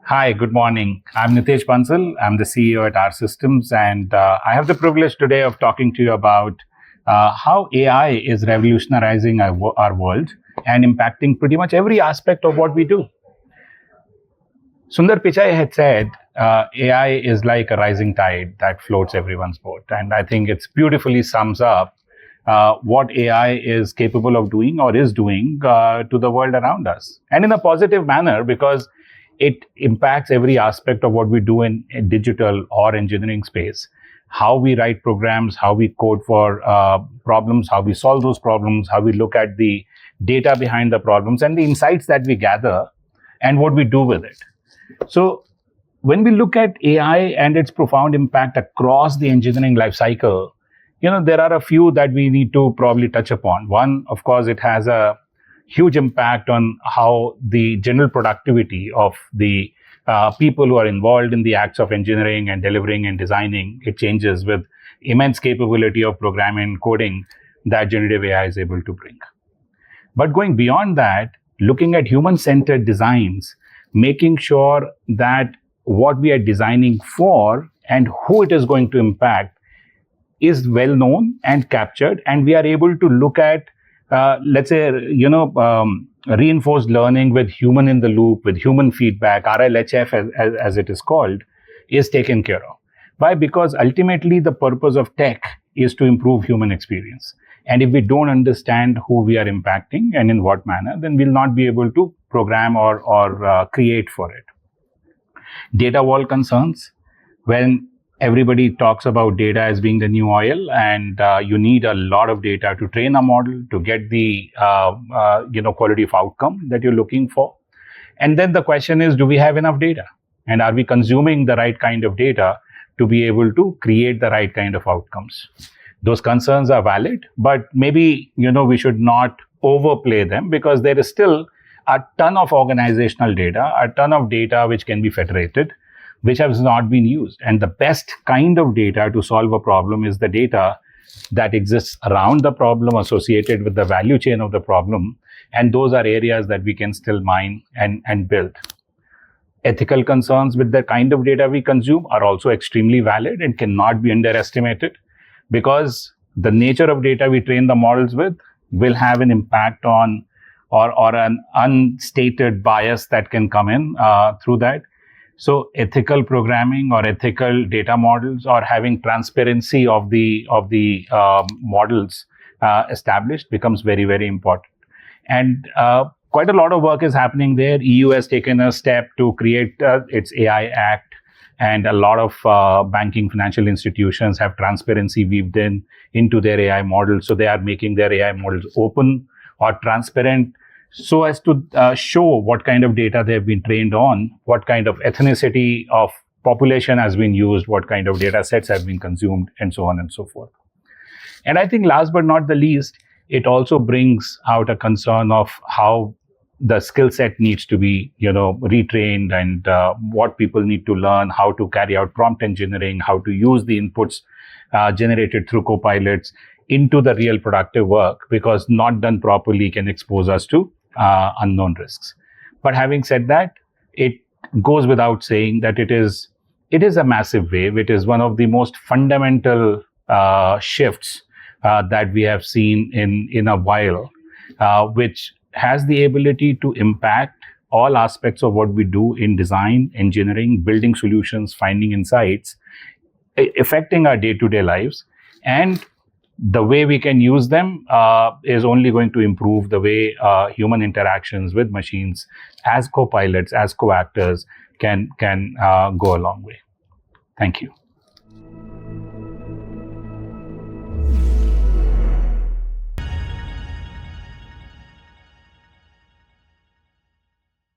Hi, good morning. I'm Nitesh Bansal. I'm the CEO at R Systems, and I have the privilege today of talking to you about how AI is revolutionizing our world and impacting pretty much every aspect of what we do. Sundar Pichai had said AI is like a rising tide that floats everyone's boat, and I think it beautifully sums up what AI is capable of doing or is doing to the world around us, and in a positive manner because it impacts every aspect of what we do in digital or engineering space. How we write programs, how we code for problems, how we solve those problems, how we look at the data behind the problems and the insights that we gather and what we do with it. So when we look at AI and its profound impact across the engineering life cycle, there are a few that we need to probably touch upon. One, of course, it has a huge impact on how the general productivity of the people who are involved in the acts of engineering and delivering and designing. It changes with immense capability of programming and coding that generative AI is able to bring. But going beyond that, looking at human-centered designs, making sure that what we are designing for and who it is going to impact is well known and captured, and we are able to look at let's say, reinforced learning with human in the loop, with human feedback, RLHF as it is called, is taken care of. Why? Because ultimately the purpose of tech is to improve human experience. And if we don't understand who we are impacting and in what manner, then we'll not be able to program or create for it. Data wall concerns. When everybody talks about data as being the new oil, and you need a lot of data to train a model to get the quality of outcome that you're looking for. And then the question is, do we have enough data? And are we consuming the right kind of data to be able to create the right kind of outcomes? Those concerns are valid, but maybe we should not overplay them, because there is still a ton of organizational data, a ton of data which can be federated, which has not been used. And the best kind of data to solve a problem is the data that exists around the problem, associated with the value chain of the problem. And those are areas that we can still mine and build. Ethical concerns with the kind of data we consume are also extremely valid and cannot be underestimated, because the nature of data we train the models with will have an impact on or an unstated bias that can come in through that. So ethical programming or ethical data models, or having transparency of the models established, becomes very, very important. And quite a lot of work is happening there. EU has taken a step to create its AI Act, and a lot of banking financial institutions have transparency weaved into their AI models. So they are making their AI models open or transparent, so as to show what kind of data they have been trained on, what kind of ethnicity of population has been used, what kind of data sets have been consumed, and so on and so forth. And I think last but not the least, it also brings out a concern of how the skill set needs to be, retrained, and what people need to learn, how to carry out prompt engineering, how to use the inputs generated through copilots into the real productive work, because not done properly can expose us to unknown risks. But having said that, it goes without saying that it is a massive wave. It is one of the most fundamental shifts that we have seen in a while, which has the ability to impact all aspects of what we do in design, engineering, building solutions, finding insights, affecting our day-to-day lives. And the way we can use them is only going to improve the way human interactions with machines as co-pilots, as co-actors can go a long way. Thank you.